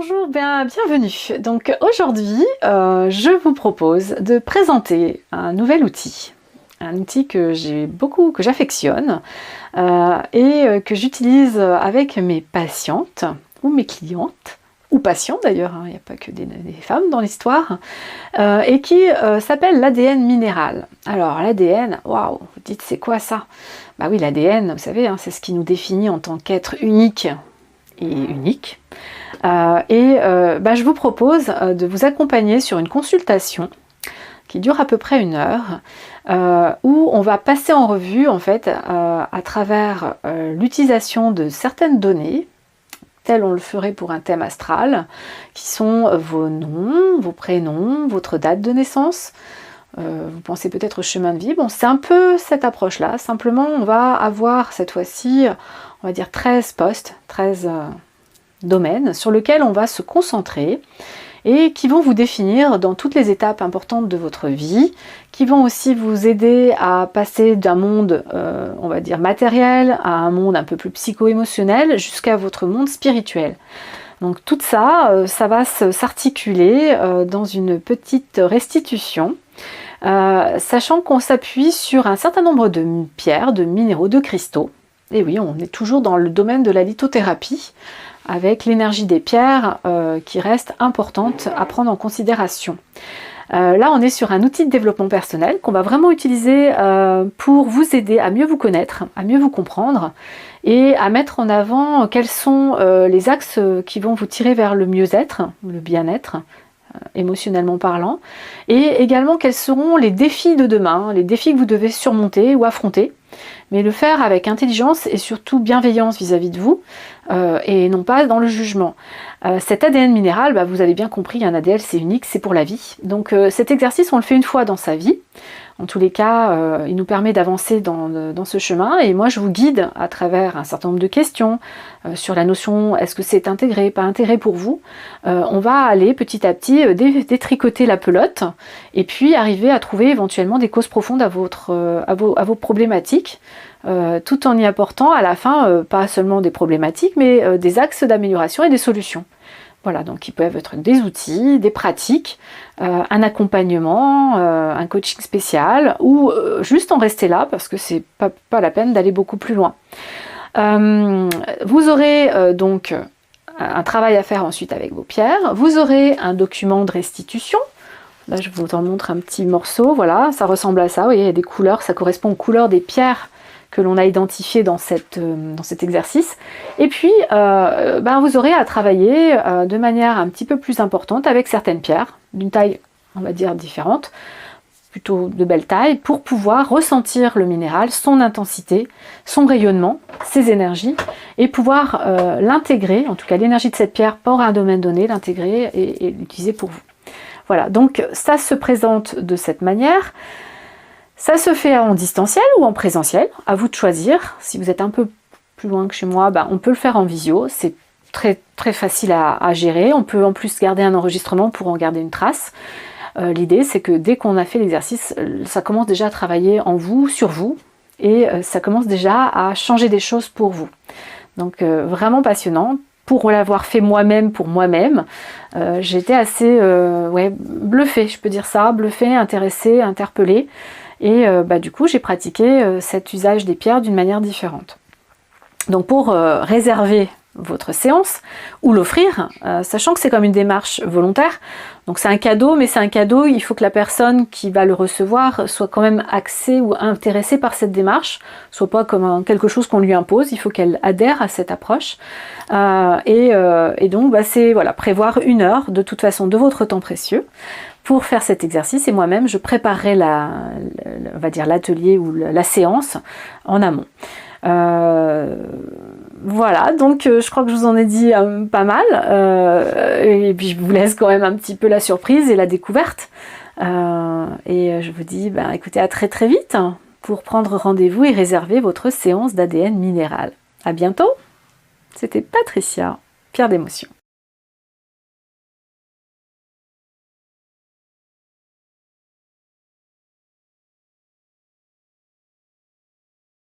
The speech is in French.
Bonjour, bienvenue. Donc aujourd'hui, je vous propose de présenter un nouvel outil. Un outil que j'affectionne et que j'utilise avec mes patientes ou mes clientes, ou patients d'ailleurs, il n'y a pas que des femmes dans l'histoire, et qui s'appelle l'ADN minéral. Alors l'ADN, waouh, vous dites c'est quoi ça? Bah oui, l'ADN, vous savez, c'est ce qui nous définit en tant qu'être unique et unique. Je vous propose de vous accompagner sur une consultation qui dure à peu près 1 heure, où on va passer en revue en fait à travers l'utilisation de certaines données, tel on le ferait pour un thème astral, qui sont vos noms, vos prénoms, votre date de naissance. Vous pensez peut-être au chemin de vie. Bon, c'est un peu cette approche-là. Simplement, on va avoir cette fois-ci, on va dire 13 postes, 13 domaines sur lesquels on va se concentrer et qui vont vous définir dans toutes les étapes importantes de votre vie, qui vont aussi vous aider à passer d'un monde, on va dire matériel, à un monde un peu plus psycho-émotionnel, jusqu'à votre monde spirituel. Donc tout ça, ça va s'articuler dans une petite restitution, sachant qu'on s'appuie sur un certain nombre de pierres, de minéraux, de cristaux. Et oui, on est toujours dans le domaine de la lithothérapie, avec l'énergie des pierres qui reste importante à prendre en considération. Là, on est sur un outil de développement personnel qu'on va vraiment utiliser pour vous aider à mieux vous connaître, à mieux vous comprendre et à mettre en avant quels sont les axes qui vont vous tirer vers le mieux-être, le bien-être, émotionnellement parlant, et également quels seront les défis de demain, les défis que vous devez surmonter ou affronter, mais le faire avec intelligence et surtout bienveillance vis-à-vis de vous, et non pas dans le jugement. Cet ADN minéral, vous avez bien compris, un ADN c'est unique, c'est pour la vie. Donc cet exercice on le fait 1 fois dans sa vie. En tous les cas, il nous permet d'avancer dans ce chemin, et moi je vous guide à travers un certain nombre de questions sur la notion est-ce que c'est intégré, pas intégré pour vous. On va aller petit à petit détricoter la pelote et puis arriver à trouver éventuellement des causes profondes à vos problématiques, tout en y apportant à la fin pas seulement des problématiques mais des axes d'amélioration et des solutions. Voilà, donc ils peuvent être des outils, des pratiques, un accompagnement, un coaching spécial, ou juste en rester là parce que c'est pas la peine d'aller beaucoup plus loin. Vous aurez donc un travail à faire ensuite avec vos pierres. Vous aurez un document de restitution. Là, je vous en montre un petit morceau. Voilà, ça ressemble à ça. Vous voyez, il y a des couleurs, ça correspond aux couleurs des pierres que l'on a identifié dans cet exercice. Et puis, vous aurez à travailler de manière un petit peu plus importante avec certaines pierres, d'une taille, on va dire, différente, plutôt de belle taille, pour pouvoir ressentir le minéral, son intensité, son rayonnement, ses énergies, et pouvoir l'intégrer, en tout cas l'énergie de cette pierre pour un domaine donné, l'intégrer et l'utiliser pour vous. Voilà, donc ça se présente de cette manière. Ça se fait en distanciel ou en présentiel, à vous de choisir. Si vous êtes un peu plus loin que chez moi, on peut le faire en visio, c'est très, très facile à gérer. On peut en plus garder un enregistrement pour en garder une trace. L'idée, c'est que dès qu'on a fait l'exercice, ça commence déjà à travailler en vous, sur vous, et ça commence déjà à changer des choses pour vous. Donc vraiment passionnant. Pour l'avoir fait moi-même, pour moi-même, j'étais assez bluffée, je peux dire ça, bluffée, intéressée, interpellée. Et du coup, j'ai pratiqué cet usage des pierres d'une manière différente. Donc pour réserver votre séance ou l'offrir, sachant que c'est comme une démarche volontaire, donc c'est un cadeau, mais c'est un cadeau, il faut que la personne qui va le recevoir soit quand même axée ou intéressée par cette démarche, soit pas comme quelque chose qu'on lui impose, il faut qu'elle adhère à cette approche. Et donc c'est prévoir 1 heure de toute façon de votre temps précieux pour faire cet exercice, et moi-même je préparerai on va dire l'atelier ou la séance en amont. Voilà, donc je crois que je vous en ai dit pas mal, et puis je vous laisse quand même un petit peu la surprise et la découverte, et je vous dis écoutez, à très très vite pour prendre rendez-vous et réserver votre séance d'ADN minéral. À bientôt. C'était Patricia, Pierre d'émotion.